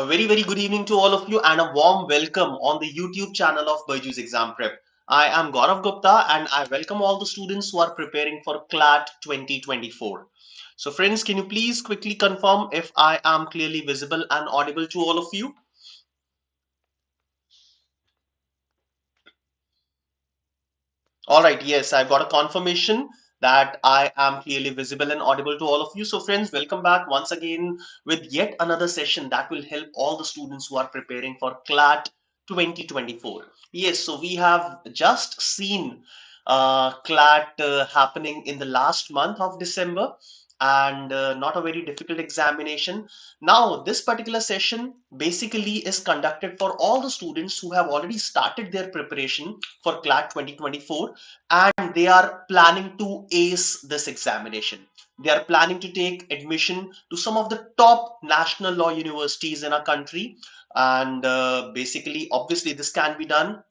A very good evening to all of you and a warm welcome on the YouTube channel of BYJU'S Exam Prep. I am Gourav Gupta and I welcome all the students who are preparing for CLAT 2024. So friends, can you please quickly confirm if I am clearly visible and audible to all of you? All right, yes, I've got a confirmation that I am clearly visible and audible to all of you. So friends, welcome back once again with yet another session that will help all the students who are preparing for CLAT 2024. Yes, so we have just seen CLAT happening in the last month of December and not a very difficult examination. Now, this particular session basically is conducted for all the students who have already started their preparation for CLAT 2024 and they are planning to ace this examination. They are planning to take admission to some of the top national law universities in our country. And basically, obviously, this can be done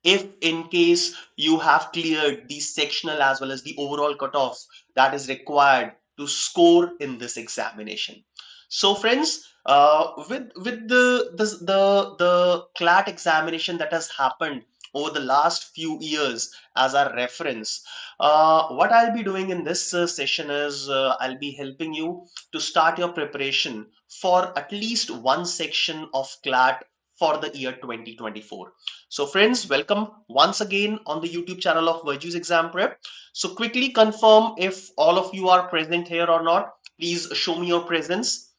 if in case you have cleared the sectional as well as the overall cutoff that is required to score in this examination. So friends, with the CLAT examination that has happened over the last few years as our reference, what I'll be doing in this session is I'll be helping you to start your preparation for at least one section of CLAT for the year 2024. So friends, welcome once again on the YouTube channel of BYJU'S Exam Prep. So quickly confirm if all of you are present here or not. Please show me your presence.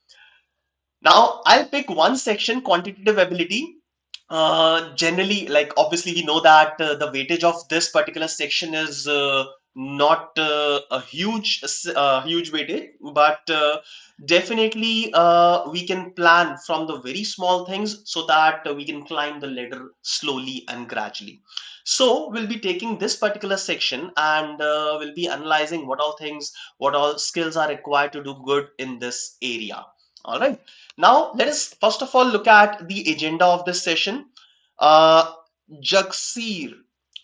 Now I'll pick one section, quantitative ability. Generally, like obviously we know that the weightage of this particular section is not a huge weightage, but definitely we can plan from the very small things so that we can climb the ladder slowly and gradually. So we'll be taking this particular section and we'll be analyzing what all skills are required to do good in this area. All right. Now, let us first of all look at the agenda of this session. Uh, Jagsir.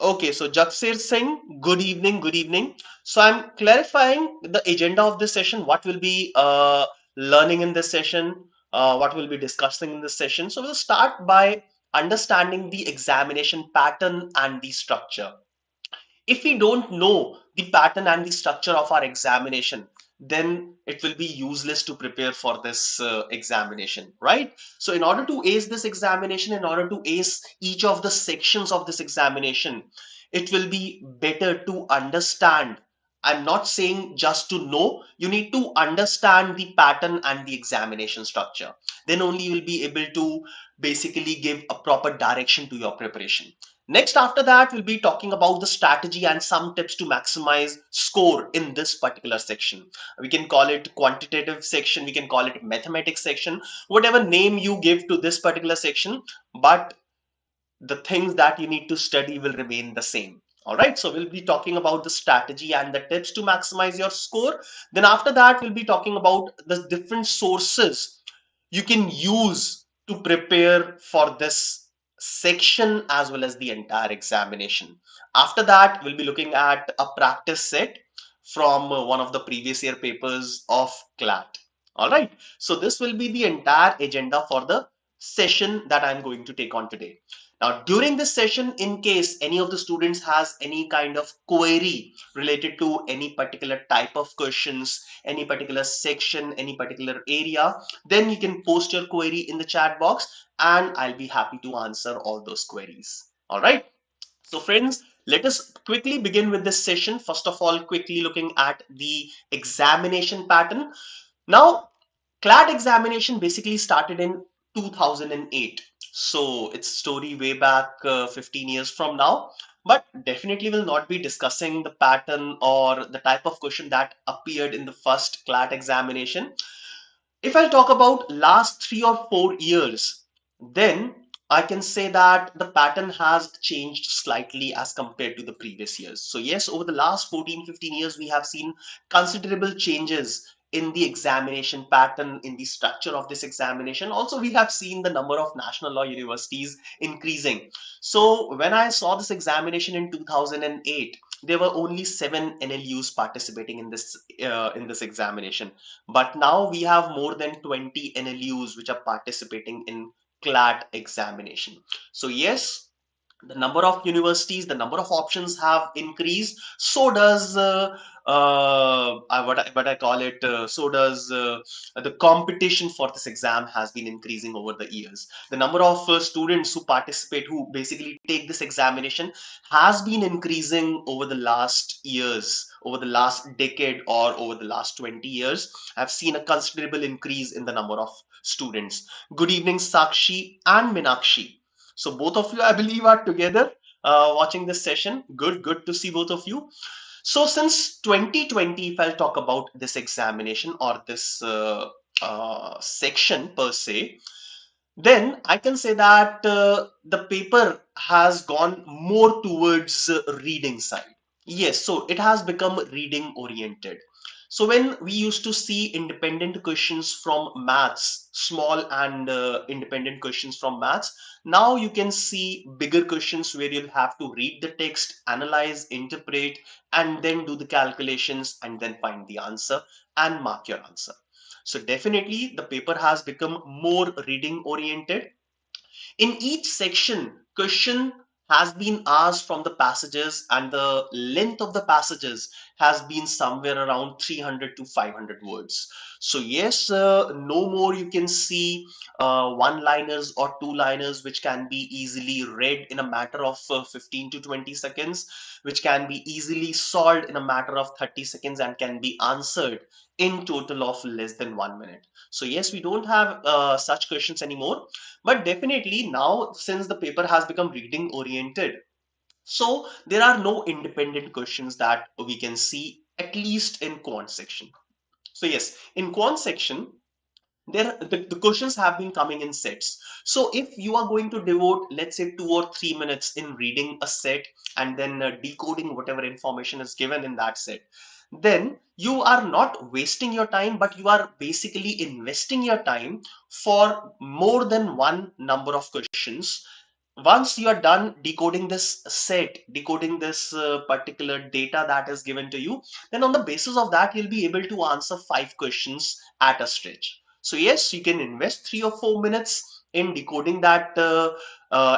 Okay, so Jagsir Singh, good evening, good evening. So I'm clarifying the agenda of this session, what will be learning in this session, what we'll be discussing in this session. So we'll start by understanding the examination pattern and the structure. If we don't know the pattern and the structure of our examination, then it will be useless to prepare for this examination, right? So in order to ace this examination, in order to ace each of the sections of this examination, it will be better to understand. I'm not saying just to know, you need to understand the pattern and the examination structure. Then only you will be able to basically give a proper direction to your preparation. Next, after that, we'll be talking about the strategy and some tips to maximize score in this particular section. We can call it quantitative section, we can call it mathematics section, whatever name you give to this particular section, but the things that you need to study will remain the same. All right, so we'll be talking about the strategy and the tips to maximize your score. Then after that, we'll be talking about the different sources you can use to prepare for this section as well as the entire examination. After that, we'll be looking at a practice set from one of the previous year papers of CLAT. All right, so this will be the entire agenda for the session that I'm going to take on today. Now, during this session, in case any of the students has any kind of query related to any particular type of questions, any particular section, any particular area, then you can post your query in the chat box and I'll be happy to answer all those queries. All right. So friends, let us quickly begin with this session. First of all, quickly looking at the examination pattern. Now, CLAT examination basically started in 2008. So it's story way back 15 years from now, but definitely will not be discussing the pattern or the type of question that appeared in the first CLAT examination. If I talk about last 3 or 4 years, then I can say that the pattern has changed slightly as compared to the previous years. So yes, over the last 14-15 years, we have seen considerable changes in the examination pattern, in the structure of this examination. Also, we have seen the number of national law universities increasing. So when I saw this examination in 2008, there were only 7 NLUs participating in this examination. But now we have more than 20 NLUs which are participating in CLAT examination. So yes, the number of universities, the number of options have increased. So does what I call it. So does the competition for this exam has been increasing over the years. The number of students who participate, who basically take this examination, has been increasing over the last years, over the last decade, or over the last 20 years. I've seen a considerable increase in the number of students. Good evening, Sakshi and Minakshi. So both of you, I believe, are together watching this session. Good to see both of you. So since 2020, if I'll talk about this examination or this section per se, then I can say that the paper has gone more towards reading side. Yes, so it has become reading oriented. So when we used to see independent questions from maths, small and independent questions from maths, now you can see bigger questions where you'll have to read the text, analyze, interpret, and then do the calculations and then find the answer and mark your answer. So definitely the paper has become more reading oriented. In each section, question has been asked from the passages, and the length of the passages has been somewhere around 300 to 500 words. So yes, no more you can see one liners or two liners which can be easily read in a matter of 15 to 20 seconds, which can be easily solved in a matter of 30 seconds and can be answered in total of less than 1 minute. So yes, we don't have such questions anymore. But definitely now, since the paper has become reading oriented, so there are no independent questions that we can see, at least in quant section. So yes, in quant section, the questions have been coming in sets. So if you are going to devote, let's say, 2 or 3 minutes in reading a set and then decoding whatever information is given in that set, then you are not wasting your time, but you are basically investing your time for more than one number of questions. Once you are done decoding this set, decoding this particular data that is given to you, then on the basis of that, you'll be able to answer 5 questions at a stretch. So yes, you can invest 3 or 4 minutes in decoding that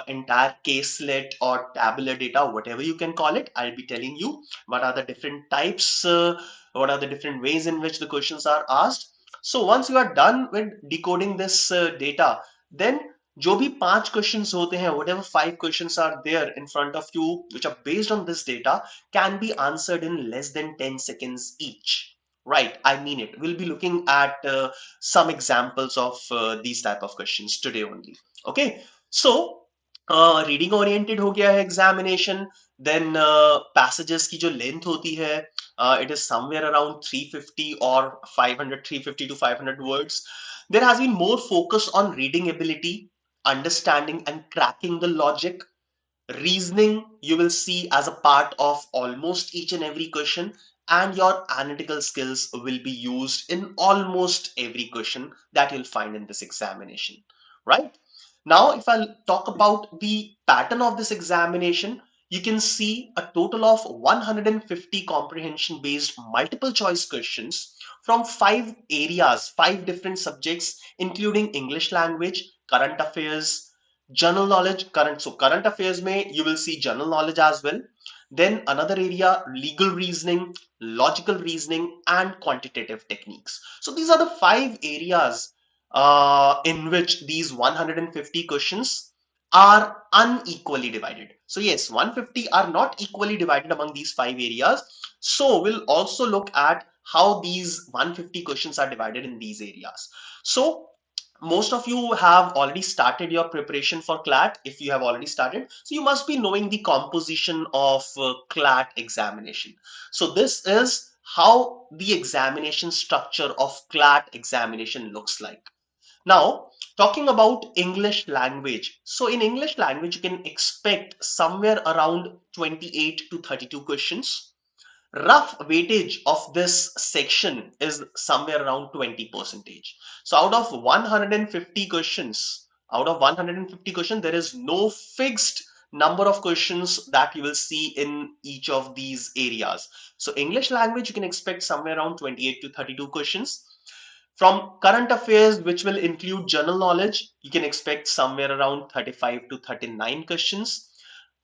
entire caselet or tabular data, whatever you can call it. I'll be telling you what are the different types, what are the different ways in which the questions are asked. So once you are done with decoding this data, then जो भी 5 questions होते हैं, whatever 5 questions are there in front of you, which are based on this data, can be answered in less than 10 seconds each. Right, I mean it. We'll be looking at some examples of these type of questions today only. Okay, so reading oriented हो गया है examination. Then passages की जो length होती है, it is somewhere around 350 or 500, 350 to 500 words. There has been more focus on reading ability, understanding and cracking the logic. Reasoning you will see as a part of almost each and every question, and your analytical skills will be used in almost every question that you'll find in this examination. Right, now if I'll talk about the pattern of this examination, you can see a total of 150 comprehension based multiple choice questions from 5 areas, 5 different subjects, including English language, current affairs, general knowledge. Current affairs mein you will see general knowledge as well. Then another area, legal reasoning, logical reasoning and quantitative techniques. So these are the 5 areas in which these 150 questions are unequally divided. So yes, 150 are not equally divided among these 5 areas. So we'll also look at how these 150 questions are divided in these areas. So most of you have already started your preparation for CLAT. If you have already started, so you must be knowing the composition of CLAT examination. So this is how the examination structure of CLAT examination looks like. Now, talking about English language. So in English language, you can expect somewhere around 28 to 32 questions. Rough weightage of this section is somewhere around 20%. So out of 150 questions, there is no fixed number of questions that you will see in each of these areas. So English language, you can expect somewhere around 28 to 32 questions. From current affairs, which will include general knowledge, you can expect somewhere around 35 to 39 questions.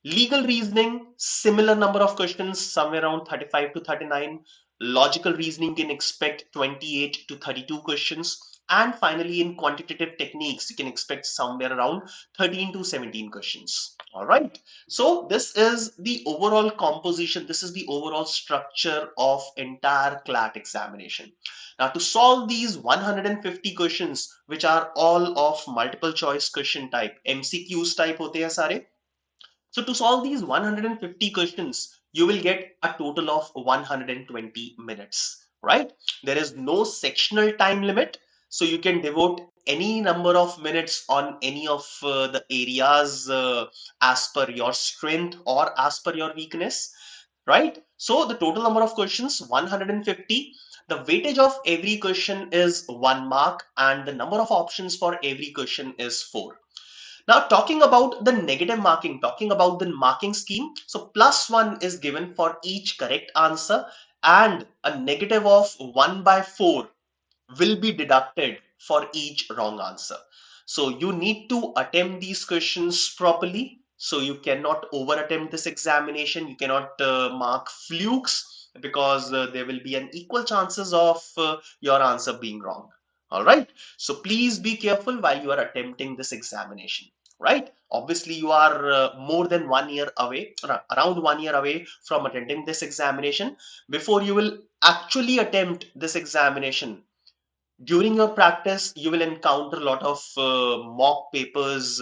Legal reasoning, similar number of questions, somewhere around 35 to 39. Logical reasoning, you can expect 28 to 32 questions. And finally, in quantitative techniques, you can expect somewhere around 13 to 17 questions. All right. So this is the overall composition. This is the overall structure of entire CLAT examination. Now, to solve these 150 questions, which are all of multiple choice question type, MCQs type hote hain sare. So to solve these 150 questions, you will get a total of 120 minutes, right? There is no sectional time limit. So you can devote any number of minutes on any of the areas as per your strength or as per your weakness, right? So the total number of questions, 150. The weightage of every question is 1 mark and the number of options for every question is 4. Now, talking about the negative marking, talking about the marking scheme. So, +1 is given for each correct answer, and a negative of 1 by 4 will be deducted for each wrong answer. So, you need to attempt these questions properly. So, you cannot over attempt this examination. You cannot mark flukes because there will be an equal chances of your answer being wrong. All right. So, please be careful while you are attempting this examination, right? Obviously, you are more than 1 year away, around 1 year away from attending this examination. Before you will actually attempt this examination, during your practice, you will encounter a lot of mock papers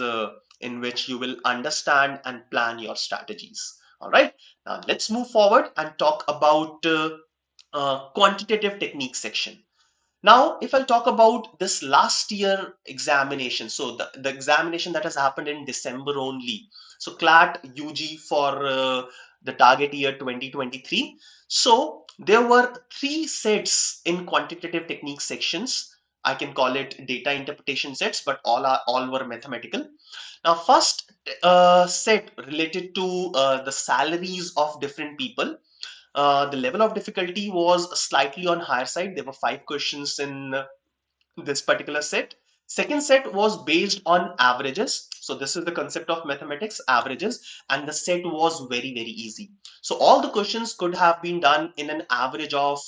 in which you will understand and plan your strategies. All right. Now, let's move forward and talk about quantitative technique section. Now, if I'll talk about this last year examination, so the examination that has happened in December only. So CLAT UG for the target year 2023. So there were 3 sets in quantitative technique sections. I can call it data interpretation sets, but all were mathematical. Now, first set related to the salaries of different people. The level of difficulty was slightly on higher side. There were 5 questions in this particular set. Second set was based on averages. So this is the concept of mathematics, averages, and the set was very, very easy. So all the questions could have been done in an average of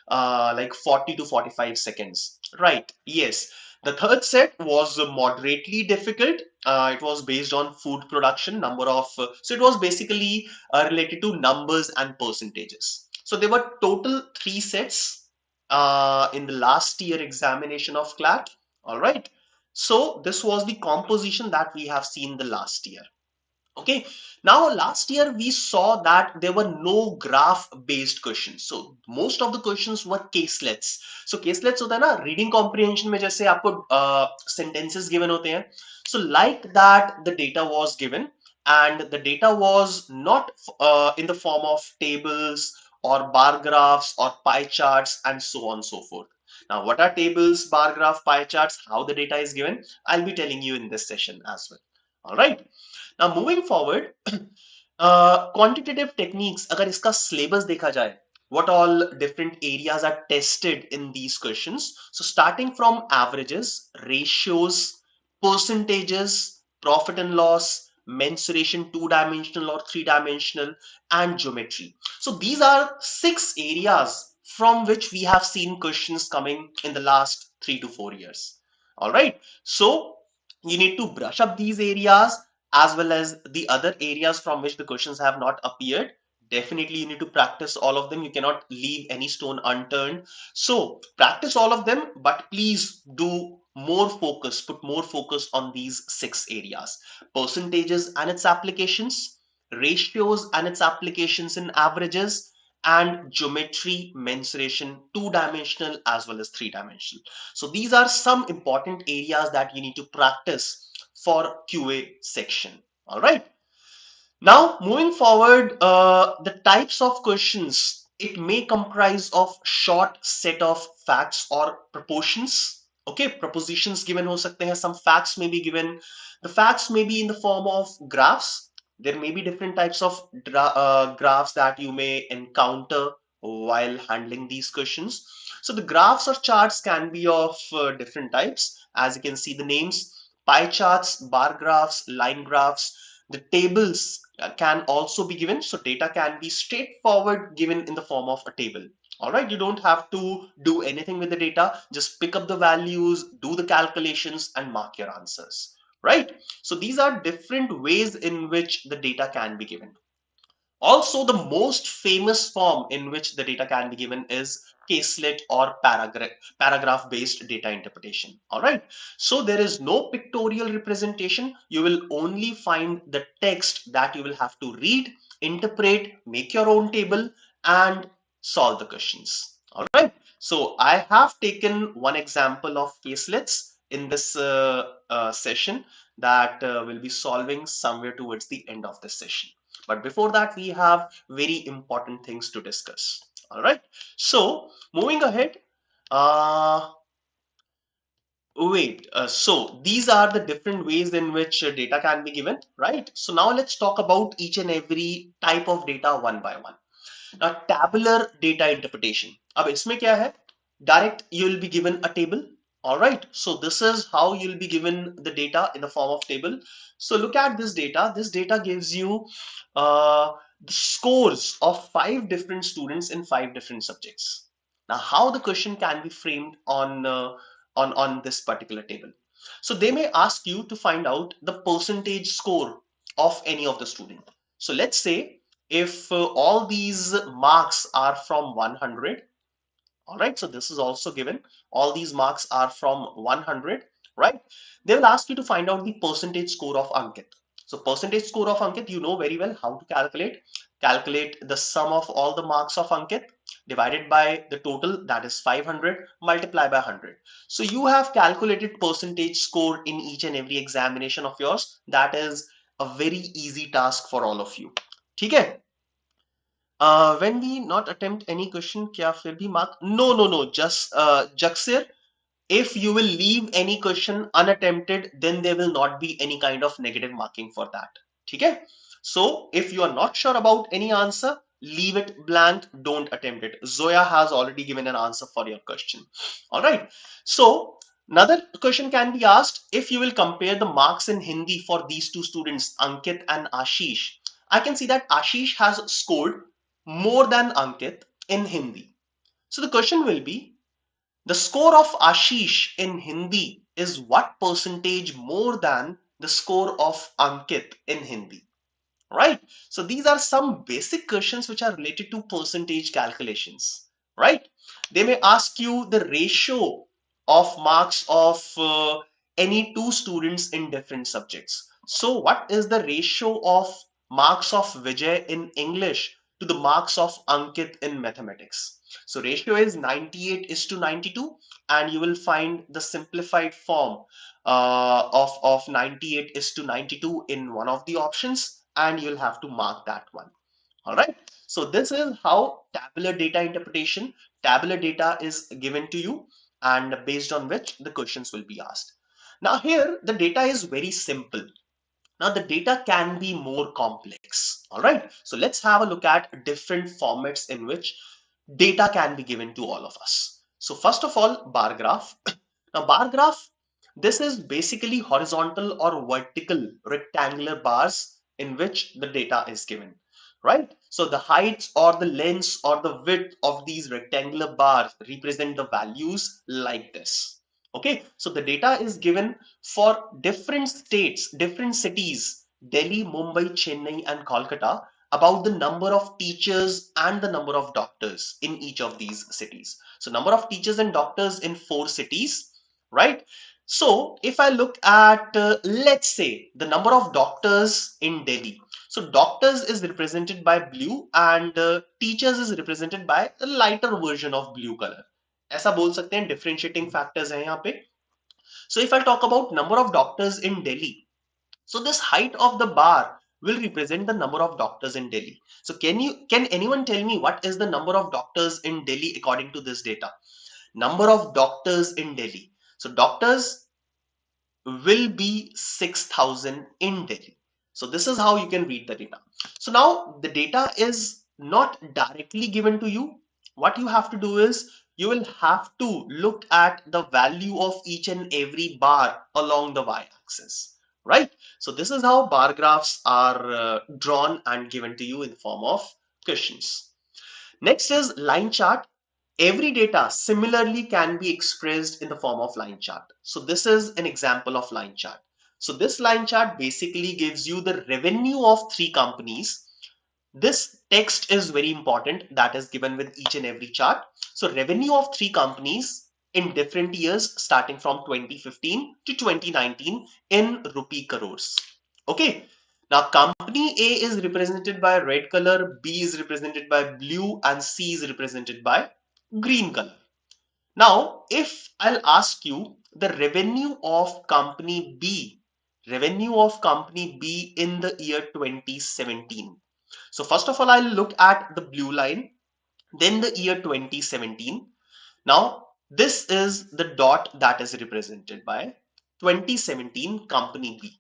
like 40 to 45 seconds. Right. Yes. The third set was moderately difficult. It was based on food production, so it was basically related to numbers and percentages. So there were total 3 sets in the last year examination of CLAT. All right. So this was the composition that we have seen the last year. Okay. Now, last year we saw that there were no graph based questions. So most of the questions were caselets. So caselets होता है ना reading comprehension में जैसे आपको sentences given होते हैं. So like that the data was given and the data was not in the form of tables or bar graphs or pie charts and so on and so forth. Now, what are tables, bar graph, pie charts, how the data is given? I'll be telling you in this session as well. All right. Now, moving forward, quantitative techniques, अगर इसका syllabus देखा जाए, what all different areas are tested in these questions. So starting from averages, ratios, percentages, profit and loss, mensuration, 2-dimensional or 3-dimensional, and geometry. So these are 6 areas from which we have seen questions coming in the last 3 to 4 years. All right. So you need to brush up these areas as well as the other areas from which the questions have not appeared. Definitely, you need to practice all of them. You cannot leave any stone unturned. So practice all of them, but please do more focus, put more focus on these 6 areas: percentages and its applications, ratios and its applications in averages, and geometry, mensuration, 2-dimensional as well as 3-dimensional. So these are some important areas that you need to practice for QA section. All right. Now, moving forward, the types of questions, it may comprise of short set of facts or proportions. Okay, propositions given ho sakte hain, some facts may be given. The facts may be in the form of graphs. There may be different types of graphs that you may encounter while handling these questions. So the graphs or charts can be of different types. As you can see the names, pie charts, bar graphs, line graphs. The tables can also be given. So data can be straightforward given in the form of a table. All right, you don't have to do anything with the data. Just pick up the values, do the calculations, and mark your answers. Right? So these are different ways in which the data can be given. Also, the most famous form in which the data can be given is caselet or paragraph based data interpretation. All right. So there is no pictorial representation. You will only find the text that you will have to read, interpret, make your own table, and solve the questions. All right. So I have taken one example of caselets in this session that will be solving somewhere towards the end of the session. But before that, we have very important things to discuss. All right. So moving ahead, uh, so these are the different ways in which data can be given, right? So now let's talk about each and every type of data one by one. Now, tabular data interpretation. अब इसमें क्या है? Direct, you'll be given a table. All right. So this is how you'll be given the data in the form of table. So look at this data. This data gives you the scores of 5 different students in 5 different subjects. Now, how the question can be framed on this particular table? So they may ask you to find out the percentage score of any of the student. So let's say if all these marks are from 100, all right, so this is also given, all these marks are from 100, right? They will ask you to find out the percentage score of Ankit. So percentage score of Ankit, you know very well how to calculate the sum of all the marks of Ankit divided by the total, that is 500, multiply by 100. So you have calculated percentage score in each and every examination of yours. That is a very easy task for all of you. ठीक है? When we not attempt any question, क्या फिर भी mark? No. Just Jaksir, if you will leave any question unattempted, then there will not be any kind of negative marking for that. Okay? So if you are not sure about any answer, leave it blank, don't attempt it. Zoya has already given an answer for your question. All right. So another question can be asked, if you will compare the marks in Hindi for these two students, Ankit and Ashish. I can see that Ashish has scored more than Ankit in Hindi. So the question will be, the score of Ashish in Hindi is what percentage more than the score of Ankit in Hindi? Right? So these are some basic questions which are related to percentage calculations, right? They may ask you the ratio of marks of any two students in different subjects. So what is the ratio of marks of Vijay in English to the marks of Ankit in mathematics? So ratio is 98 is to 92, and you will find the simplified form of 98 is to 92 in one of the options, and you'll have to mark that one. All right. So this is how tabular data interpretation, tabular data is given to you, and based on which the questions will be asked. Now here the data is very simple. Now the data can be more complex. All right. So let's have a look at different formats in which data can be given to all of us. So first of all, bar graph. Now bar graph, this is basically horizontal or vertical rectangular bars in which the data is given, right? So the heights or the lengths or the width of these rectangular bars represent the values like this. Okay, so the data is given for different states, different cities, Delhi, Mumbai, Chennai, and Kolkata, about the number of teachers and the number of doctors in each of these cities. So number of teachers and doctors in 4 cities, right? So if I look at, let's say, the number of doctors in Delhi. So doctors is represented by blue, and teachers is represented by a lighter version of blue color. ऐसा बोल सकते हैं, differentiating factors हैं यहाँ पे. So if I talk about number of doctors in Delhi, so this height of the bar will represent the number of doctors in Delhi. So can anyone tell me what is the number of doctors in Delhi according to this data? Number of doctors in Delhi. So doctors will be 6,000 in Delhi. So this is how you can read the data. So now the data is not directly given to you. What you have to do is you will have to look at the value of each and every bar along the y-axis, right? So this is how bar graphs are drawn and given to you in the form of questions. Next is line chart. Every data similarly can be expressed in the form of line chart. So this is an example of line chart. So this line chart basically gives you the revenue of three companies. This text is very important, that is given with each and every chart. So revenue of three companies in different years starting from 2015 to 2019 in rupee crores. Okay. Now company A is represented by red color, B is represented by blue, and C is represented by green color. Now, if I'll ask you the revenue of company B in the year 2017. So first of all, I'll look at the blue line, then the year 2017. Now, this is the dot that is represented by 2017 company B.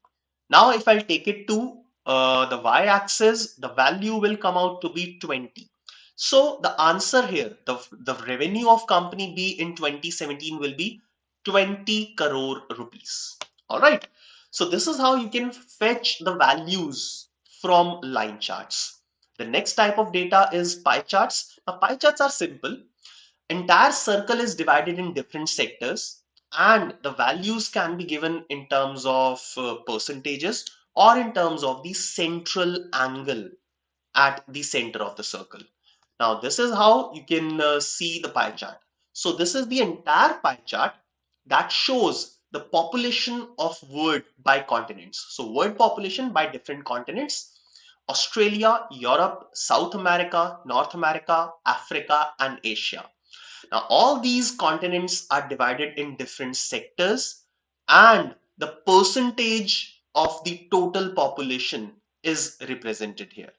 Now, if I'll take it to the y-axis, the value will come out to be 20. So the answer here, the revenue of company B in 2017 will be 20 crore rupees. All right. So this is how you can fetch the values from line charts. The next type of data is pie charts. Now, pie charts are simple. Entire circle is divided in different sectors, and the values can be given in terms of percentages or in terms of the central angle at the center of the circle. Now this is how you can see the pie chart. So this is the entire pie chart that shows the population of world by continents. So world population by different continents: Australia, Europe, South America, North America, Africa, and Asia. Now, all these continents are divided in different sectors, and the percentage of the total population is represented here.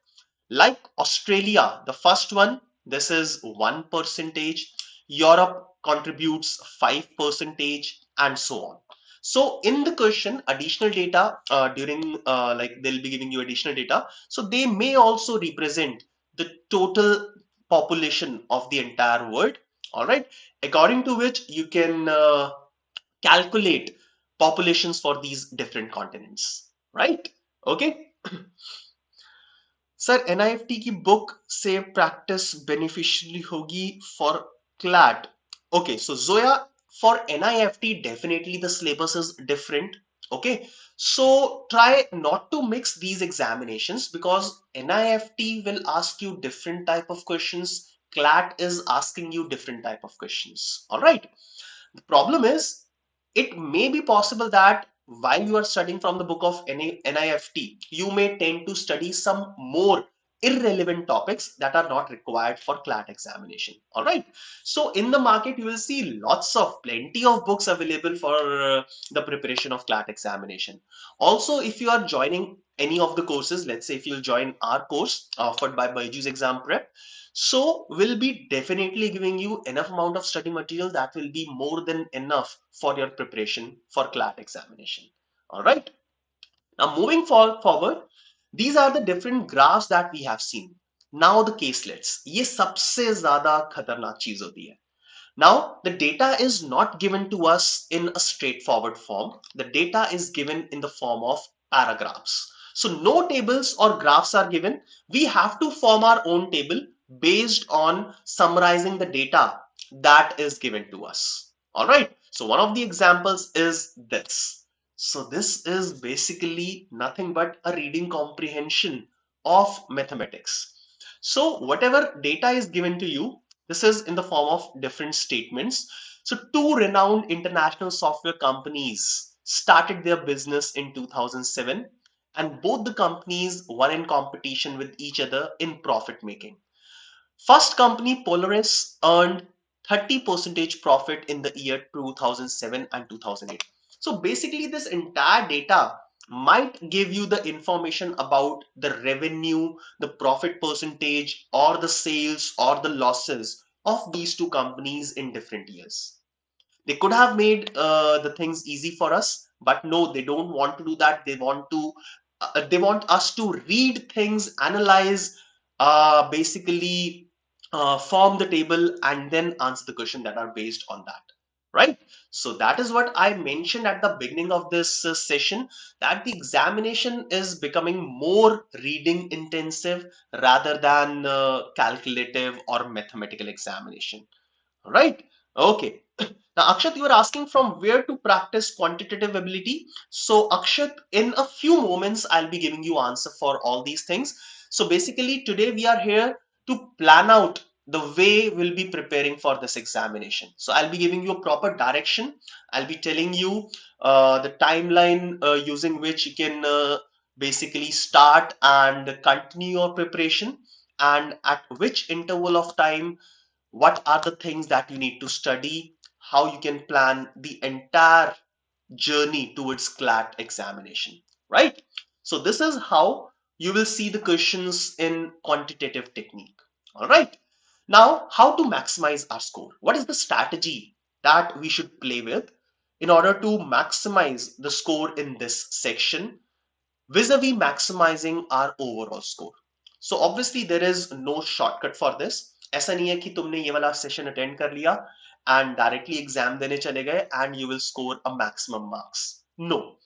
Like Australia, the first one, this is 1%. Europe contributes 5%, and so on. So in the question, additional data during like they'll be giving you additional data. So they may also represent the total population of the entire world. All right, according to which you can calculate populations for these different continents, right? Okay. Sir NIFT की book से practice beneficially होगी for CLAT okay so Zoya, for NIFT definitely the syllabus is different. Okay, so try not to mix these examinations because NIFT will ask you different type of questions, CLAT is asking you different type of questions. All right, the problem is, it may be possible that while you are studying from the book of NIFT, you may tend to study some more irrelevant topics that are not required for CLAT examination. All right. So in the market, you will see plenty of books available for the preparation of CLAT examination. Also, if you are joining any of the courses, let's say if you'll join our course offered by BYJU'S Exam Prep, so we'll be definitely giving you enough amount of study material that will be more than enough for your preparation for CLAT examination. All right. Now moving forward, these are the different graphs that we have seen. Now the caselets. ये सबसे ज़्यादा खतरनाक चीज होती है. Now, the data is not given to us in a straightforward form. The data is given in the form of paragraphs. So no tables or graphs are given. We have to form our own table based on summarizing the data that is given to us. All right. So one of the examples is this. So this is basically nothing but a reading comprehension of mathematics. So whatever data is given to you, this is in the form of different statements. So two renowned international software companies started their business in 2007, and both the companies were in competition with each other in profit making. First company, Polaris, earned 30% profit in the year 2007 and 2008. So basically this entire data might give you the information about the revenue, the profit percentage, or the sales or the losses of these two companies in different years. They could have made the things easy for us, but no, they don't want to do that. They want to they want us to read things, analyze, basically form the table, and then answer the question that are based on that, right? So that is what I mentioned at the beginning of this session, that the examination is becoming more reading intensive rather than calculative or mathematical examination, right? Okay. Now, Akshat, you were asking from where to practice quantitative ability. So, Akshat, in a few moments, I'll be giving you answer for all these things. So, basically, today we are here to plan out the way we'll be preparing for this examination. So, I'll be giving you a proper direction. I'll be telling you the timeline using which you can basically start and continue your preparation, and at which interval of time what are the things that you need to study, how you can plan the entire journey towards CLAT examination, right? So this is how you will see the questions in quantitative technique. All right. Now, how to maximize our score? What is the strategy that we should play with in order to maximize the score in this section vis-a-vis maximizing our overall score? So obviously there is no shortcut for this. ऐसा नहीं है कि तुमने ये वाला session attend कर लिया and directly exam देने चले गए and you will score a maximum marks. No.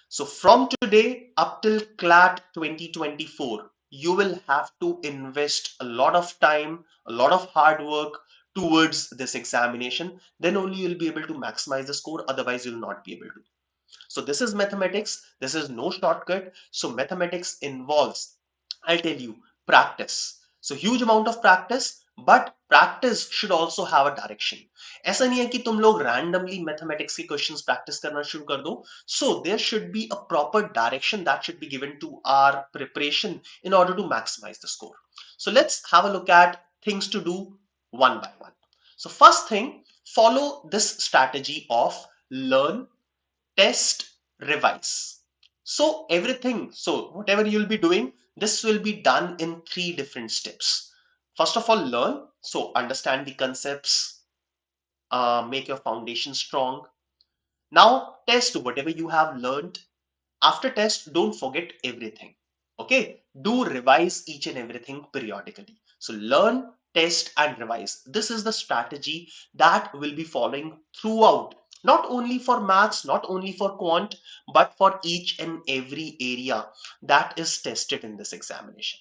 So from today up till CLAT 2024, you will have to invest a lot of time, a lot of hard work towards this examination. Then only you'll be able to maximize the score. Otherwise, you'll not be able to. So this is mathematics. This is no shortcut. So mathematics involves, I'll tell you, practice. So huge amount of practice, but practice should also have a direction. ऐसा नहीं है कि तुम लोग randomly mathematics के questions practice करना शुरू कर दो. So there should be a proper direction that should be given to our preparation in order to maximize the score. So let's have a look at things to do one by one. So first thing, follow this strategy of learn, test, revise. So everything, so whatever you'll be doing, this will be done in three different steps. First of all, learn. So understand the concepts, make your foundation strong. Now test whatever you have learned. After test, don't forget everything. Okay, do revise each and everything periodically. So learn, test, and revise. This is the strategy that we'll be following throughout. Not only for maths, not only for quant, but for each and every area that is tested in this examination.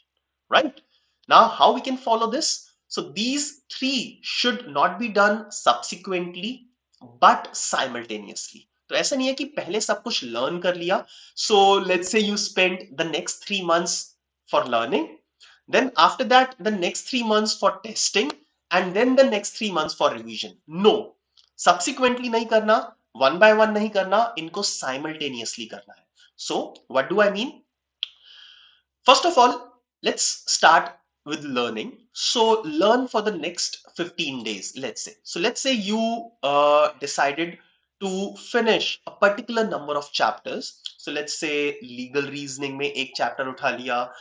Right? Now, how we can follow this? So these three should not be done subsequently, but simultaneously. तो ऐसा नहीं है कि पहले सब कुछ learn कर लिया. So let's say you spend the next 3 months for learning, then after that the next 3 months for testing, and then the next 3 months for revision. No, subsequently नहीं करना, one by one नहीं करना, इनको simultaneously करना है. So what do I mean? First of all, let's start with learning. So learn for the next 15 days, let's say. So let's say you decided to finish a particular number of chapters. So let's say legal reasoning में एक chapter उठा लिया,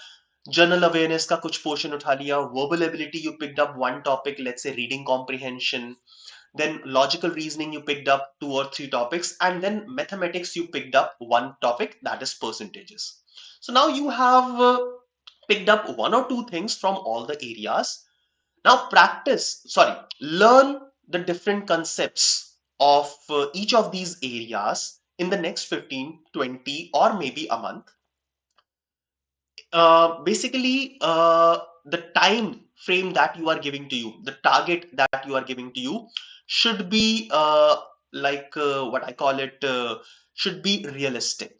general awareness का कुछ portion उठा लिया, verbal ability you picked up one topic, let's say reading comprehension, then logical reasoning you picked up 2 or 3 topics, and then mathematics you picked up one topic, that is percentages. So now you have picked up 1 or 2 things from all the areas. Now learn the different concepts of each of these areas in the next 15, 20, or maybe a month. Basically, the time frame that you are giving to you, the target that you are giving to you should be what I call it, should be realistic.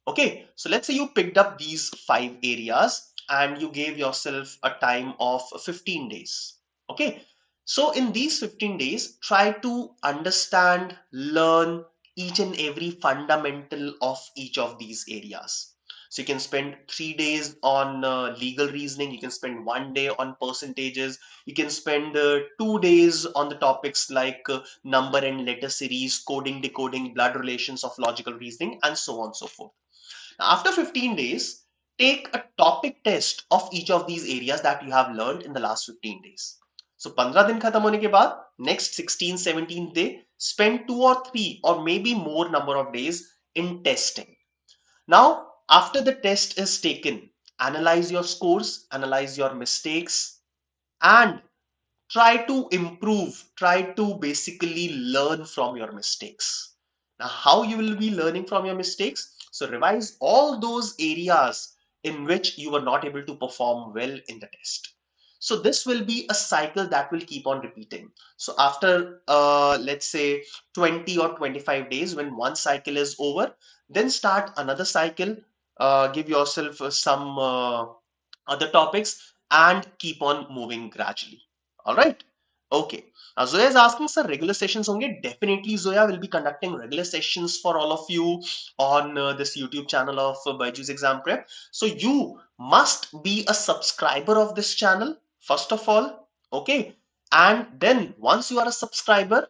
Okay, so let's say you picked up these 5 areas and you gave yourself a time of 15 days. Okay, so in these 15 days, try to understand, learn each and every fundamental of each of these areas. So you can spend 3 days on legal reasoning, you can spend one day on percentages, you can spend 2 days on the topics like number and letter series, coding, decoding, blood relations of logical reasoning, and so on and so forth. After 15 days, take a topic test of each of these areas that you have learned in the last 15 days. So 15 दिन खत्म होने के बाद next 16, 17th day, spend 2 or 3 or maybe more number of days in testing. Now, After the test is taken, analyze your scores, analyze your mistakes, and try to improve, try to basically learn from your mistakes. Now, how you will be learning from your mistakes? So revise all those areas in which you were not able to perform well in the test. So this will be a cycle that will keep on repeating. So after let's say 20 or 25 days, when one cycle is over, then start another cycle. Give yourself some other topics and keep on moving gradually. All right. Okay. Now Zoya is asking, sir, regular sessions honge? Definitely, Zoya will be conducting regular sessions for all of you on this YouTube channel of BYJU'S Exam Prep. So you must be a subscriber of this channel, first of all. Okay. And then once you are a subscriber,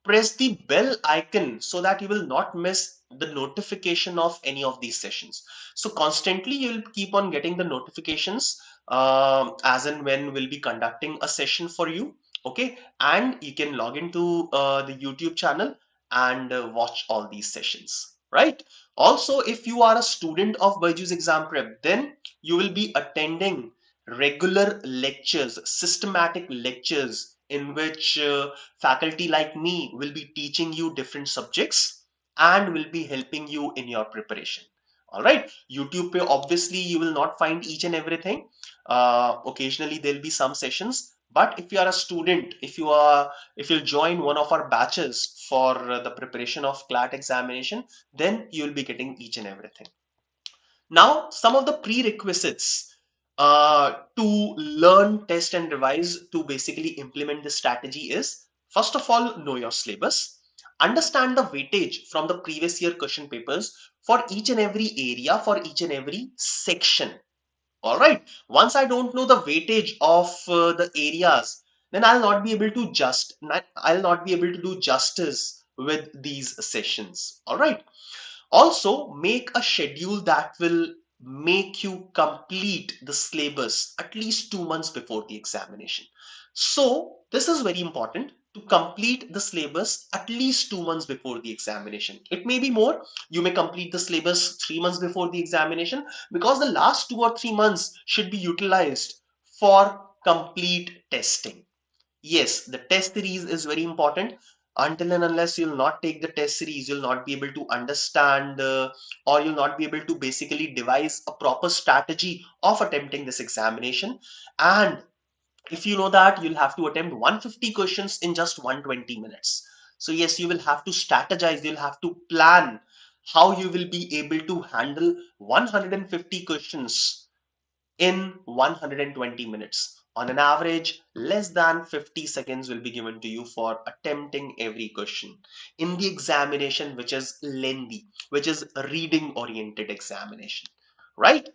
press the bell icon so that you will not miss the notification of any of these sessions. So constantly you'll keep on getting the notifications as and when we'll be conducting a session for you. Okay, and you can log into the YouTube channel and watch all these sessions, right? Also, if you are a student of BYJU'S Exam Prep, then you will be attending regular lectures, systematic lectures in which faculty like me will be teaching you different subjects and will be helping you in your preparation. All right, YouTube, obviously, you will not find each and everything. Occasionally, there'll be some sessions. But if you are a student, if you join one of our batches for the preparation of CLAT examination, then you'll be getting each and everything. Now, some of the prerequisites to learn, test, and revise to basically implement this strategy is, first of all, know your syllabus. Understand the weightage from the previous year question papers for each and every area, for each and every section. All right. Once I don't know the weightage of the areas, then I'll not be able to do justice with these sessions. All right. Also, make a schedule that will make you complete the syllabus at least 2 months before the examination. So, this is very important to complete the syllabus at least 2 months before the examination. It may be more, you may complete the syllabus 3 months before the examination, because the last 2 or 3 months should be utilized for complete testing. Yes, the test series is very important. Until and unless you'll not take the test series, you'll not be able to understand or you'll not be able to basically devise a proper strategy of attempting this examination. And if you know that, you'll have to attempt 150 questions in just 120 minutes. So yes, you will have to strategize, you'll have to plan how you will be able to handle 150 questions in 120 minutes. On an average, less than 50 seconds will be given to you for attempting every question in the examination, which is lengthy, which is a reading oriented examination, right?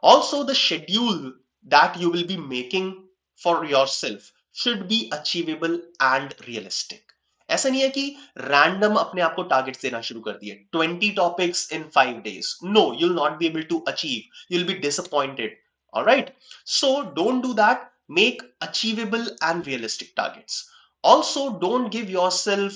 Also, the schedule that you will be making for yourself should be achievable and realistic. ऐसा नहीं है कि random अपने आप को targets देना शुरू कर दिए 20 topics in 5 days. No, you'll not be able to achieve. You'll be disappointed. All right. So don't do that. Make achievable and realistic targets. Also, don't give yourself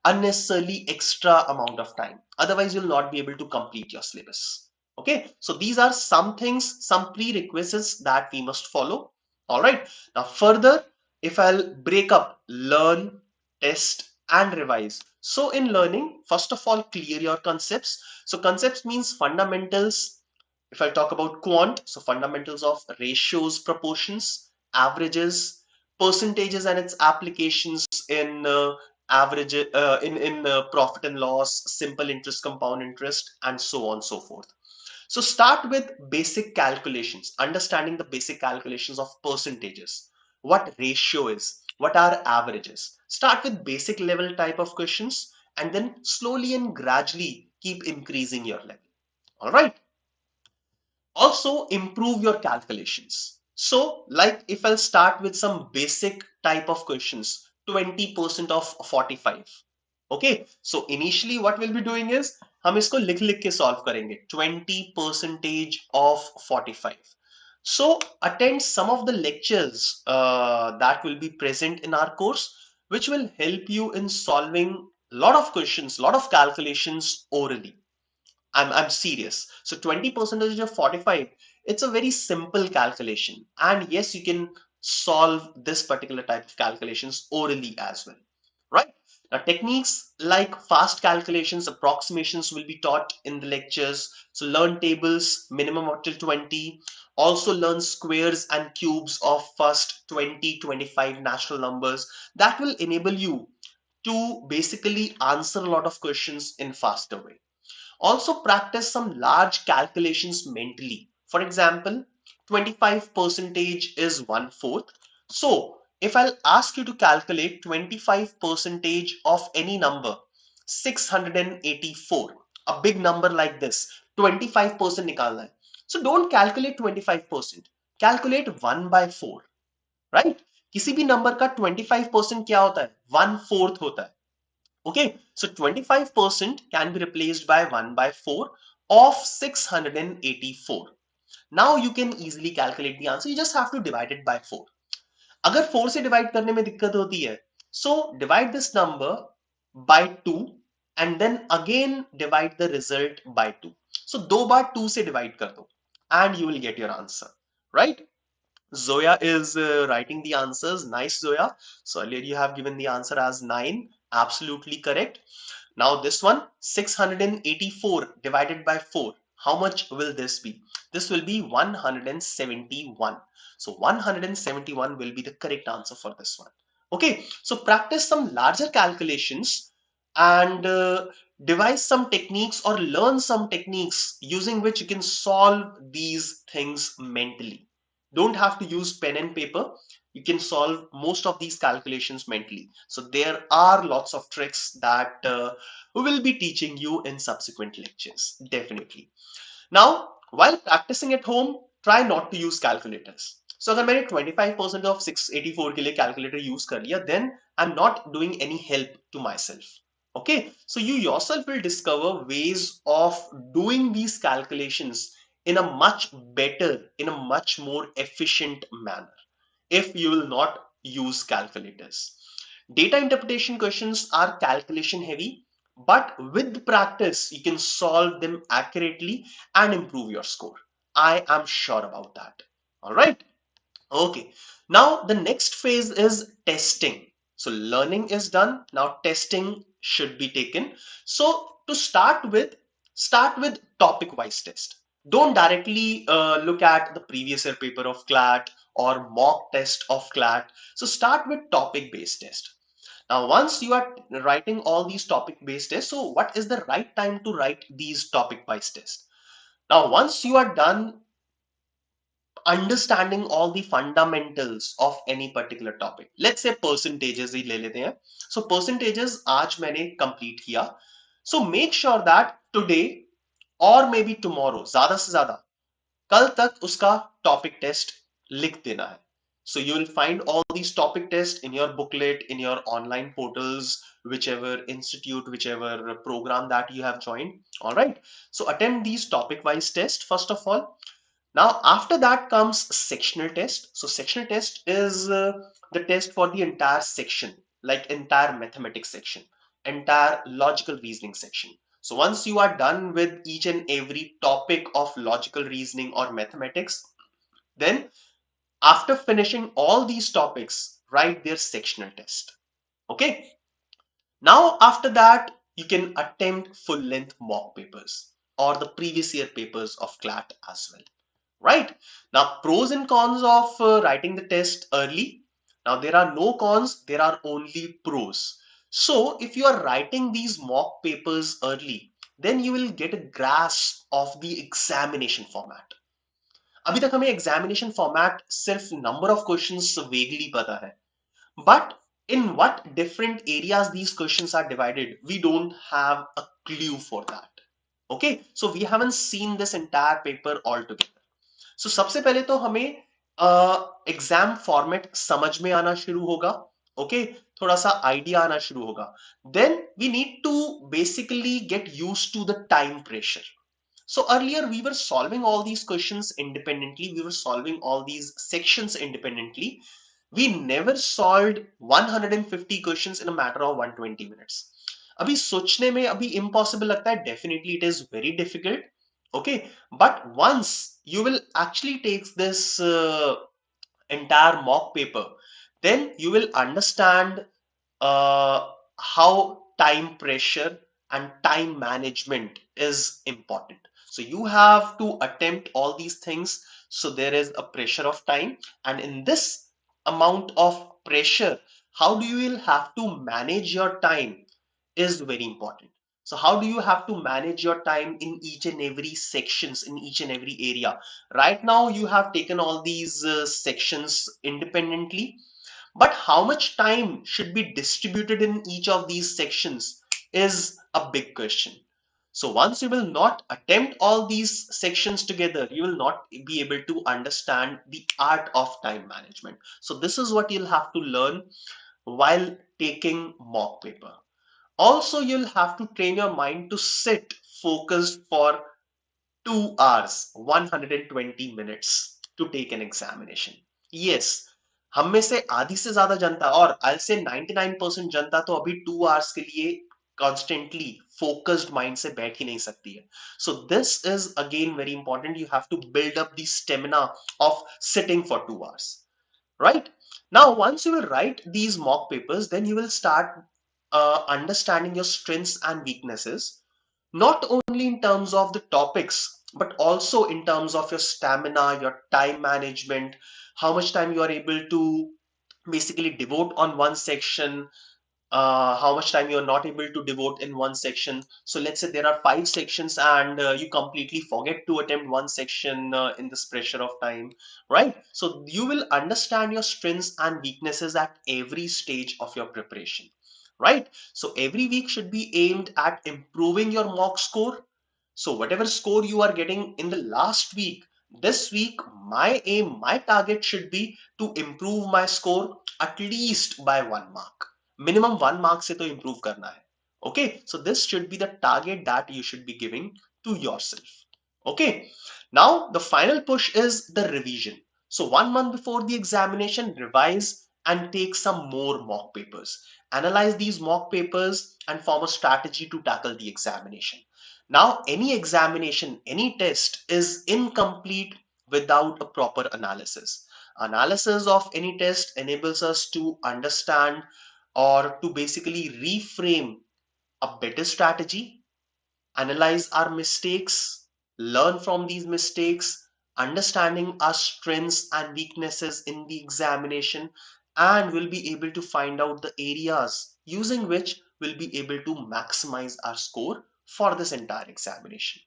unnecessarily extra amount of time. Otherwise, you'll not be able to complete your syllabus. Okay, so these are some things, some prerequisites that we must follow. All right, now further, if I'll break up learn, test, and revise. So in learning, first of all, clear your concepts. So concepts means fundamentals. If I talk about quant, so fundamentals of ratios, proportions, averages, percentages, and its applications in average in profit and loss, simple interest, compound interest, and so on, so forth. So start with basic calculations, understanding the basic calculations of percentages, what ratio is, what are averages. Start with basic level type of questions and then slowly and gradually keep increasing your level. All right. Also improve your calculations. So like if I'll start with some basic type of questions, 20% of 45. Okay, so initially what we'll be doing is हम इसको लिख लिख के solve करेंगे 20% of 45. So attend some of the lectures that will be present in our course, which will help you in solving a lot of questions, lot of calculations orally. I'm serious. So 20% of 45, it's a very simple calculation. And yes, you can solve this particular type of calculations orally as well, right? Now, techniques like fast calculations, approximations will be taught in the lectures. So learn tables, minimum up till 20. Also learn squares and cubes of first 20, 25 natural numbers. That will enable you to basically answer a lot of questions in faster way. Also practice some large calculations mentally. For example, 25 percentage is 1/4. So if I'll ask you to calculate 25 percentage of any number, 684, a big number like this, 25% निकालना है. So don't calculate 25%. Calculate 1/4, right? किसी भी number का 25% क्या होता है? 1/4 होता है. Okay, so 25% can be replaced by 1/4 of 684. Now you can easily calculate the answer. You just have to divide it by 4. अगर 4 से divide करने में दिक्कत होती है, so divide this number by 2 and then again divide the result by 2. So दो बार 2 से divide कर दो and you will get your answer, right? Zoya is writing the answers. Nice, Zoya. So earlier you have given the answer as 9. Absolutely correct. Now this one, 684 divided by 4. How much will this be? This will be 171. So 171 will be the correct answer for this one. Okay, so practice some larger calculations and devise some techniques or learn some techniques using which you can solve these things mentally. Don't have to use pen and paper. You can solve most of these calculations mentally. So there are lots of tricks that we will be teaching you in subsequent lectures, definitely. Now, while practicing at home, try not to use calculators. So अगर मैंने 25% of 684 के लिए calculator use कर लिया, then I'm not doing any help to myself. Okay, so you yourself will discover ways of doing these calculations in a much better, in a much more efficient manner if you will not use calculators. Data interpretation questions are calculation heavy, but with practice, you can solve them accurately and improve your score. I am sure about that. All right. Okay. Now the next phase is testing. So learning is done. Now testing should be taken. So to start with topic wise test. Don't directly look at the previous year paper of CLAT or mock test of CLAT. So start with topic based test. Now, once you are writing all these topic based tests, so what is the right time to write these topic based tests? Now, once you are done understanding all the fundamentals of any particular topic, let's say percentages ही ले लेते हैं. So percentages आज मैंने complete किया. So make sure that today or maybe tomorrow ज़्यादा से ज़्यादा कल तक उसका topic test लिख देना है. So you will find all these topic tests in your booklet, in your online portals, whichever institute, whichever program that you have joined. All right. So attempt these topic wise tests first of all. Now, after that comes sectional test. So sectional test is the test for the entire section, like entire mathematics section, entire logical reasoning section. So once you are done with each and every topic of logical reasoning or mathematics, then after finishing all these topics, write their sectional test. Okay. Now, after that, you can attempt full length mock papers or the previous year papers of CLAT as well. Right. Now, pros and cons of writing the test early. Now, there are no cons, there are only pros. So, if you are writing these mock papers early, then you will get a grasp of the examination format. अभी तक हमें examination format सिर्फ number of questions vaguely पता है, but in what different areas these questions are divided, we don't have a clue for that. Okay, so we haven't seen this entire paper altogether. So सबसे पहले तो हमें exam format समझ में आना शुरू होगा. ओके, थोड़ा सा आइडिया आना शुरू होगा. Then we need to basically get used to the time pressure. So earlier we were solving all these questions independently. We were solving all these sections independently. We never solved 150 questions in a matter of 120 minutes. अभी सोचने में अभी impossible लगता है, definitely it is very difficult, okay, but once you will actually take this entire mock paper, then you will understand how time pressure and time management is important. So you have to attempt all these things. So there is a pressure of time, and in this amount of pressure, how do you will have to manage your time is very important. So how do you have to manage your time in each and every sections, in each and every area? Right now you have taken all these sections independently, but how much time should be distributed in each of these sections is a big question. So once you will not attempt all these sections together, you will not be able to understand the art of time management. So this is what you'll have to learn while taking mock paper. Also, you'll have to train your mind to sit focused for 2 hours, 120 minutes to take an examination. Yes, हम में से आधी से ज्यादा जनता, और I'll say 99% जनता तो अभी 2 hours के लिए constantly focused mind से बैठ ही नहीं सकती है. So this is again very important. You have to build up the stamina of sitting for 2 hours. Right? Now, once you will write these mock papers, then you will start understanding your strengths and weaknesses, not only in terms of the topics, but also in terms of your stamina, your time management, how much time you are able to basically devote on one section, how much time you're not able to devote in one section. So let's say there are 5 sections and you completely forget to attempt one section in this pressure of time, right? So you will understand your strengths and weaknesses at every stage of your preparation, right? So every week should be aimed at improving your mock score. So whatever score you are getting in the last week, this week, my aim, my target should be to improve my score at least by 1 mark. Minimum 1 mark से तो improve करना है. Okay, so this should be the target that you should be giving to yourself. Okay, now the final push is the revision. So 1 month before the examination, revise and take some more mock papers. Analyze these mock papers and form a strategy to tackle the examination. Now, any examination, any test is incomplete without a proper analysis. Analysis of any test enables us to understand or to basically reframe a better strategy, analyze our mistakes, learn from these mistakes, understanding our strengths and weaknesses in the examination, and we'll be able to find out the areas using which we'll be able to maximize our score for this entire examination.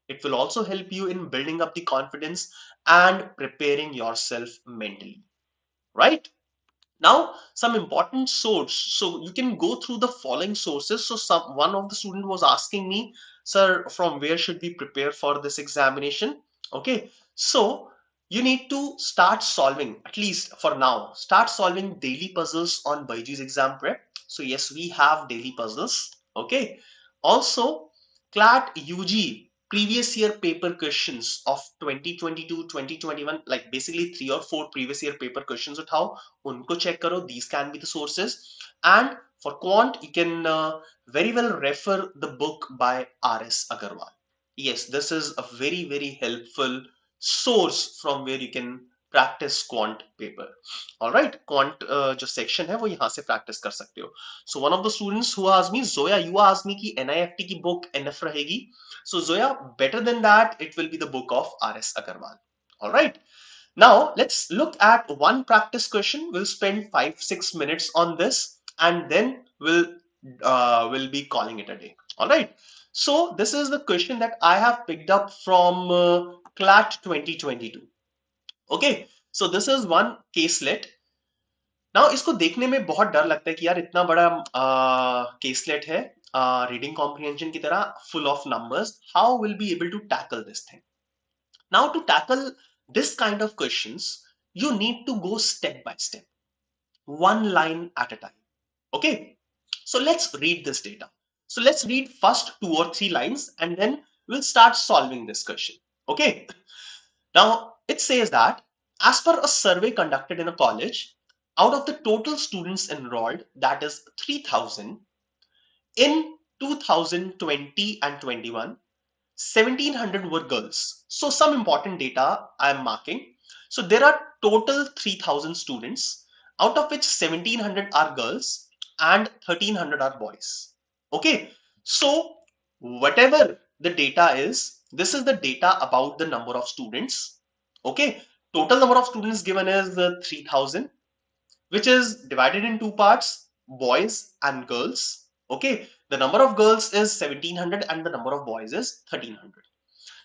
It will also help you in building up the confidence and preparing yourself mentally, right? Now, some important source. So you can go through the following sources. So one of the student was asking me, sir, from where should we prepare for this examination? Okay, so you need to start solving, at least for now, start solving daily puzzles on BYJU'S Exam Prep. So yes, we have daily puzzles. Okay, also CLAT UG previous year paper questions of 2022, 2021, like basically 3 or 4 previous year paper questions उठाओ, उनको check करो. These can be the sources. And for quant, you can very well refer the book by R.S. Agarwal. Yes, this is a very, very helpful source from where you can practice quant paper. All right, quant जो section है वो यहाँ से practice कर सकते हो. So one of the students who asked me, Zoya, you asked me कि NIFT की book enough रहेगी. So Zoya, better than that, it will be the book of R.S. Agarwal. All right. Now let's look at one practice question. We'll spend 5-6 minutes on this, and then we'll be calling it a day. All right. So this is the question that I have picked up from CLAT 2022. Okay. So this is one caselet. Now इसको देखने में बहुत डर लगता है कि यार इतना बड़ा caselet है, reading comprehension की तरह, full of numbers. How will be able to tackle this thing? Now, to tackle this kind of questions, you need to go step by step, one line at a time. Okay, so let's read this data. So let's read first 2 or 3 lines and then we'll start solving this question. Okay, now it says that as per a survey conducted in a college, out of the total students enrolled, that is 3,000, in 2020 and 21, 1700 were girls. So some important data I am marking. So there are total 3000 students, out of which 1700 are girls and 1300 are boys. Okay, so whatever the data is, this is the data about the number of students. Okay, total number of students given is 3000, which is divided in two parts, boys and girls. Okay, the number of girls is 1700 and the number of boys is 1300.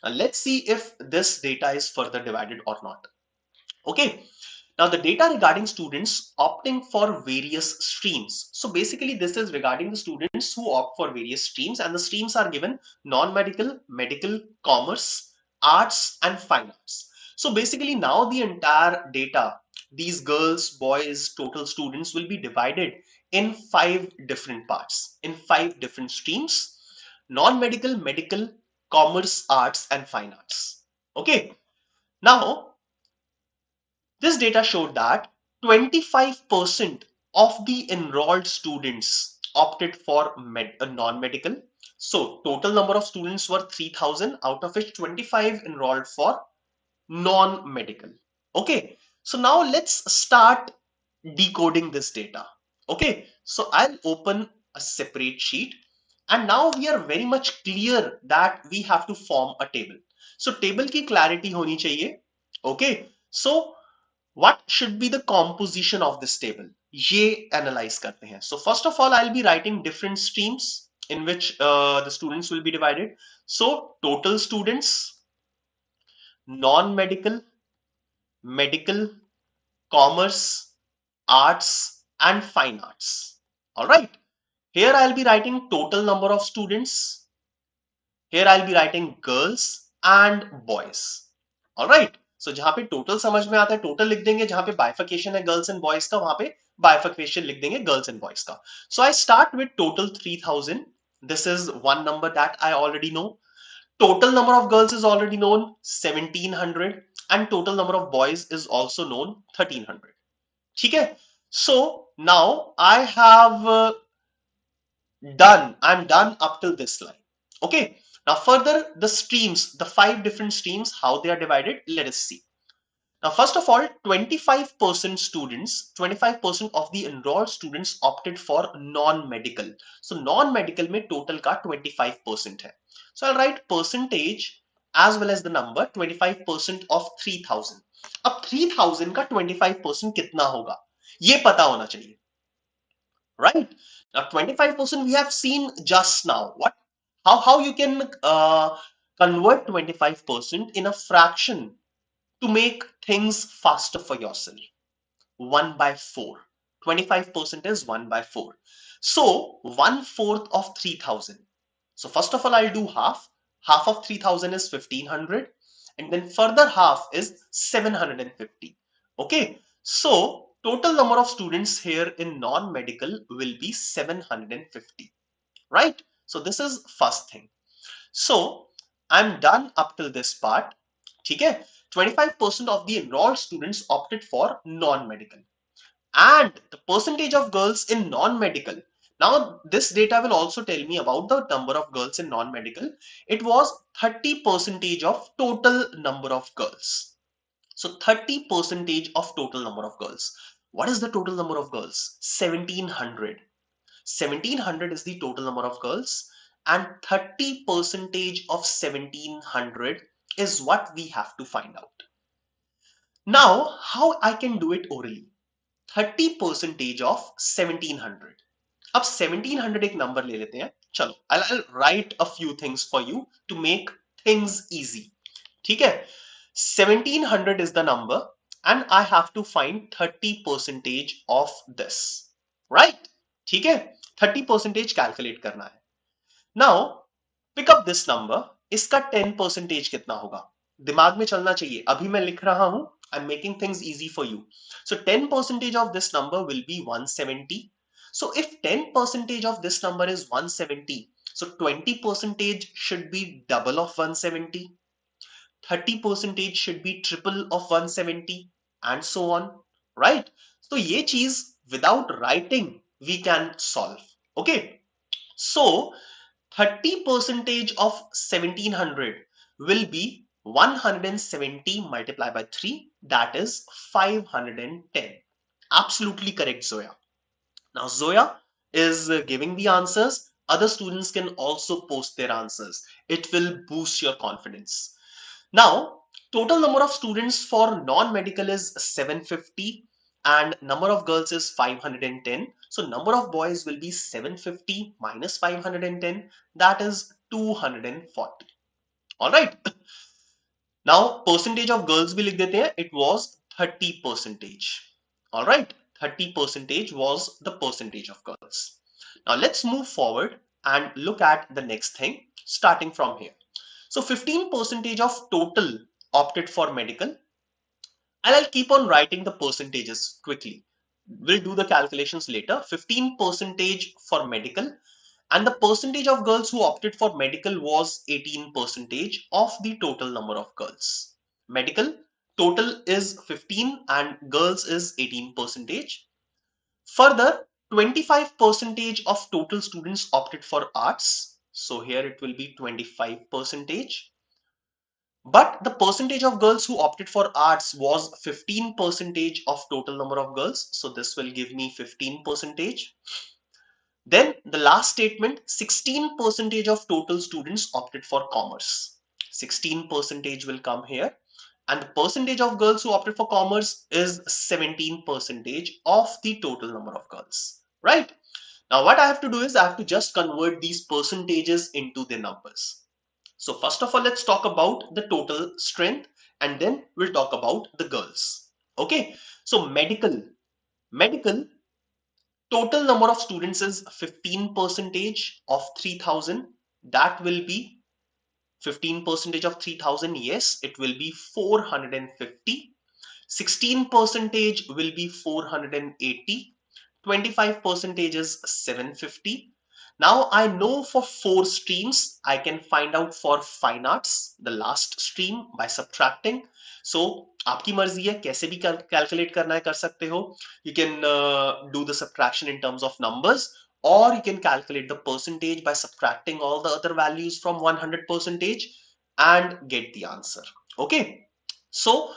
Now let's see if this data is further divided or not. Okay, now the data regarding students opting for various streams. So basically this is regarding the students who opt for various streams, and the streams are given non-medical, medical, commerce, arts and fine arts. So basically now the entire data, these girls, boys, total students will be divided in 5 different parts, in 5 different streams: non-medical, medical, commerce, arts and fine arts. Okay, now this data showed that 25% of the enrolled students opted for non-medical. So total number of students were 3000, out of which 25 enrolled for non-medical. Okay, so now let's start decoding this data. Okay, so I'll open a separate sheet, and now we are very much clear that we have to form a table. So table की clarity होनी चाहिए. Okay, so what should be the composition of this table? ये analyze करते हैं. So first of all, I'll be writing different streams in which the students will be divided. So total students, non-medical, medical, commerce, arts and fine arts. All right. Here I'll be writing total number of students. Here I'll be writing girls and boys. All right. So जहां पे total समझ में आता है total लिख देंगे, जहां पे बाइफिकेशन है गर्ल्स एंड बॉयज का वहां पे बाइफिकेशन लिख देंगे गर्ल्स एंड बॉयज का. So I start with total 3000. This is one number that I already know. Total number of girls is already known, 1700, and total number of boys is also known, 1300. ठीक है. So now I have I'm done up till this line. Okay. Now further the streams, the 5 different streams, how they are divided, let us see. Now first of all, 25% students, 25% of the enrolled students opted for non-medical. So non-medical में total का 25% है. So I'll write percentage as well as the number 25% of 3000. अब 3000 का 25% कितना होगा ये पता होना चाहिए. Right? Now 25% we have seen just now. What? How you can convert 25% in a fraction to make things faster for yourself? 1 by 4. 25% is 1 by 4. So 1/4 of 3000. So first of all, I'll do half. Half of 3000 is 1500, and then further half is 750. Okay, so total number of students here in non-medical will be 750, right? So this is first thing. So I'm done up till this part. Okay, 25% of the enrolled students opted for non-medical, and the percentage of girls in non-medical. Now this data will also tell me about the number of girls in non-medical. It was 30% of total number of girls. So 30% of total number of girls. What is the total number of girls? 1700. 1700 is the total number of girls, and 30% of 1700 is what we have to find out. Now how I can do it orally? 30% of 1700. अब 1700 एक number ले लेते हैं. चलो, I'll write a few things for you to make things easy. ठीक है. 1700 is the number, and I have to find 30% of this. Right? ठीक है. 30% calculate करना है. Now pick up this number. इसका 10% कितना होगा? दिमाग में चलना चाहिए. अभी मैं लिख रहा हूं. I'm making things easy for you. So 10% of this number will be 170. So if 10% of this number is 170, so 20% should be double of 170. 30% should be triple of 170, and so on. Right? So ये चीज without writing we can solve. Okay. So 30% of 1700 will be 170 multiplied by 3, that is 510. Absolutely correct, Zoya. Now, Zoya is giving the answers. Other students can also post their answers. It will boost your confidence. Now, total number of students for non-medical is 750 and number of girls is 510. So number of boys will be 750 minus 510, that is 240. All right. Now, percentage of girls भी लिख देते हैं. It was 30%. All right. 30% was the percentage of girls. Now, let's move forward and look at the next thing starting from here. So 15% of total opted for medical, and I'll keep on writing the percentages quickly. We'll do the calculations later. 15% for medical, and the percentage of girls who opted for medical was 18% of the total number of girls. Medical total is 15 and girls is 18%. Further, 25% of total students opted for arts. So here it will be 25%. But the percentage of girls who opted for arts was 15% of total number of girls. So this will give me 15%. Then the last statement, 16% of total students opted for commerce. 16% will come here. And the percentage of girls who opted for commerce is 17% of the total number of girls. Right? Now what I have to do is I have to just convert these percentages into their numbers. So first of all, let's talk about the total strength and then we'll talk about the girls. Okay. So medical total number of students is 15% of 3000. That will be 15% of 3000. Yes, it will be 450. 16% will be 480. 25% is 750. Now I know for 4 streams, I can find out for fine arts, the last stream, by subtracting. So आपकी मर्जी है कैसे भी calculate करना है कर सकते हो. You can do the subtraction in terms of numbers, or you can calculate the percentage by subtracting all the other values from 100% and get the answer. Okay. So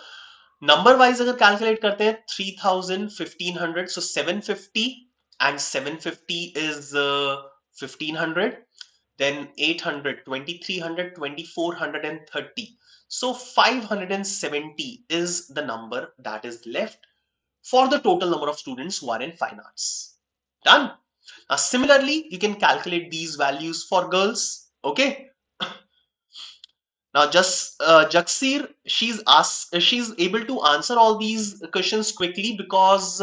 number wise अगर calculate करते हैं 3000 1500, so 750 and 750 is 1500, then 800 2300 2400 and 30, so 570 is the number that is left for the total number of students who are in fine arts. Done. Now similarly you can calculate these values for girls. Okay. Now, just Jagsir, she's able to answer all these questions quickly because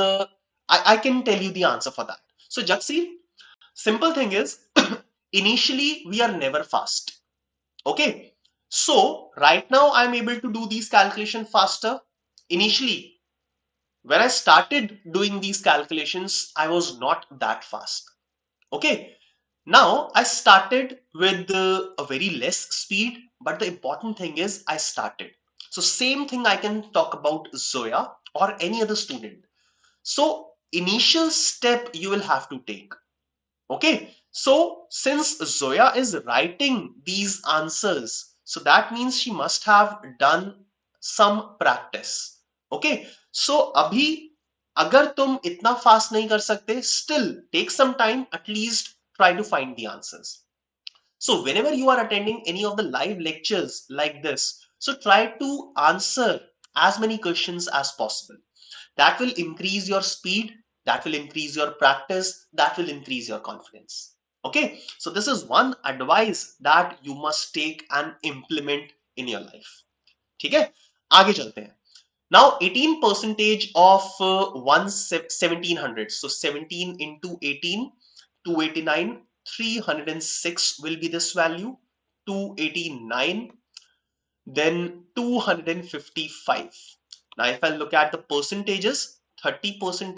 I can tell you the answer for that. So, Jagsir, simple thing is, initially we are never fast. Okay. So, right now I'm able to do these calculations faster. Initially, when I started doing these calculations, I was not that fast. Okay. Now I started with a very less speed, but the important thing is I started. So same thing I can talk about Zoya or any other student. So initial step you will have to take. Okay. So since Zoya is writing these answers, so that means she must have done some practice. Okay. So abhi अगर तुम इतना fast नहीं कर सकते, still take some time, at least try to find the answers. So whenever you are attending any of the live lectures like this, so try to answer as many questions as possible. That will increase your speed, that will increase your practice, that will increase your confidence. Okay, so this is one advice that you must take and implement in your life. ठीक है, आगे चलते हैं. Now 18% of 1700, so 17 into 18, 289, 306 will be this value, 289, then 255. Now if I look at the percentages, 30%,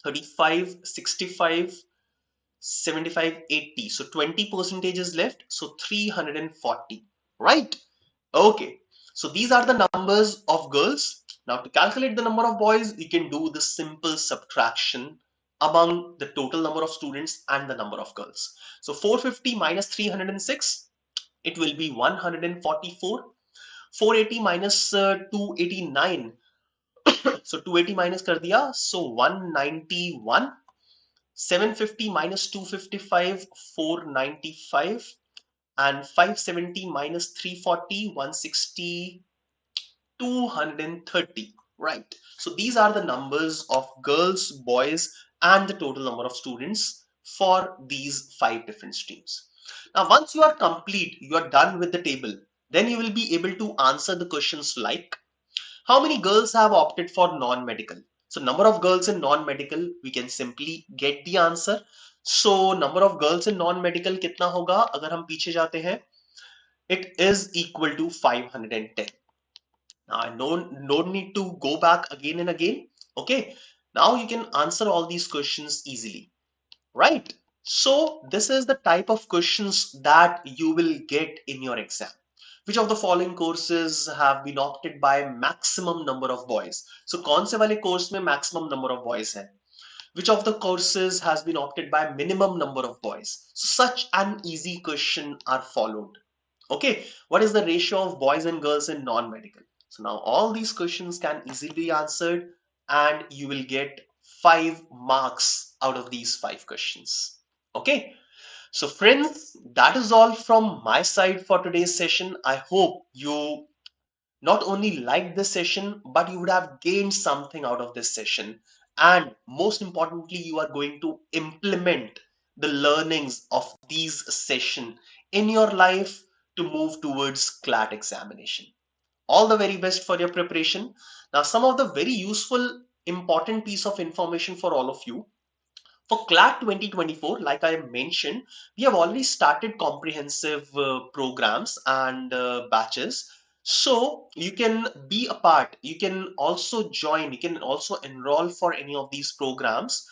35, 65, 75, 80. So 20% is left, so 340, right? Okay, so these are the numbers of girls. Now to calculate the number of boys, you can do the simple subtraction among the total number of students and the number of girls. So 450 minus 306, it will be 144. 480 minus 289, so 280 minus कर दिया, so 191. 750 minus 255, 495, and 570 minus 340, 160, 230. Right. So these are the numbers of girls, boys, and the total number of students for these 5 different streams. Now, once you are complete, you are done with the table, then you will be able to answer the questions like how many girls have opted for non-medical? So number of girls in non-medical, we can simply get the answer. So number of girls in non-medical कितना होगा अगर हम पीछे जाते हैं? It is equal to 510. Now I don't need to go back again and again. Okay. Now you can answer all these questions easily. Right. So this is the type of questions that you will get in your exam. Which of the following courses have been opted by maximum number of boys? So कौन से वाले course में maximum number of boys है? Which of the courses has been opted by minimum number of boys? Such an easy question are followed. Okay, what is the ratio of boys and girls in non-medical? So now all these questions can easily be answered and you will get 5 marks out of these 5 questions. Okay, so friends, that is all from my side for today's session. I hope you not only liked this session, but you would have gained something out of this session. And most importantly, you are going to implement the learnings of these session in your life to move towards CLAT examination. All the very best for your preparation. Now, some of the very useful, important piece of information for all of you. For CLAT 2024, like I mentioned, we have already started comprehensive programs and batches. So you can be a part, you can also join, you can also enroll for any of these programs.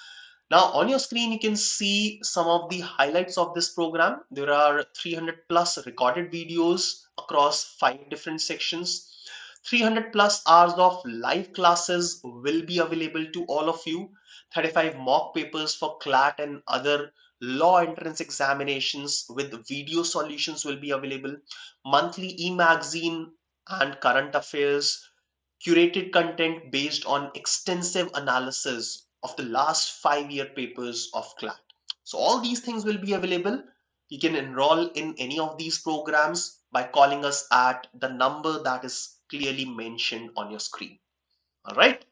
Now on your screen, you can see some of the highlights of this program. There are 300 plus recorded videos across 5 different sections. 300 plus hours of live classes will be available to all of you. 35 mock papers for CLAT and other law entrance examinations with video solutions will be available. Monthly e-magazine and current affairs, curated content based on extensive analysis of the last 5 year papers of CLAT. So all these things will be available. You can enroll in any of these programs by calling us at the number that is clearly mentioned on your screen. All right.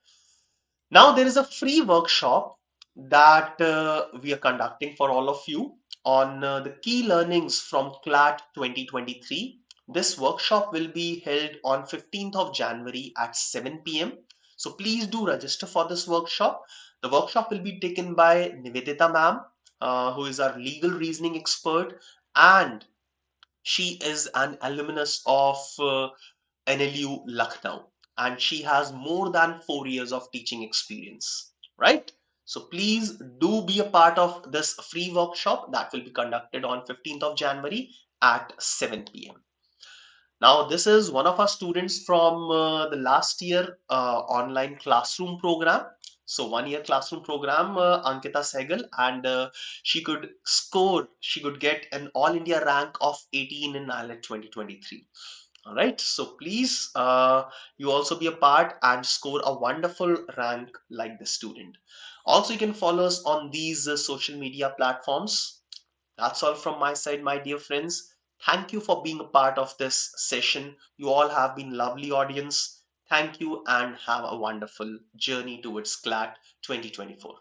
Now there is a free workshop that we are conducting for all of you on the key learnings from CLAT 2023. This workshop will be held on 15th of January at 7 p.m. So please do register for this workshop. The workshop will be taken by Nivedita ma'am, who is our legal reasoning expert, and she is an alumnus of NLU Lucknow, and she has more than 4 years of teaching experience, right? So please do be a part of this free workshop that will be conducted on 15th of January at 7 p.m. Now, this is one of our students from the last year online classroom program. So 1 year classroom program, Ankita Sehgal, and she could get an all India rank of 18 in AILET 2023. All right, so please, you also be a part and score a wonderful rank like the student. Also, you can follow us on these social media platforms. That's all from my side, my dear friends. Thank you for being a part of this session. You all have been lovely audience. Thank you and have a wonderful journey towards CLAT 2024.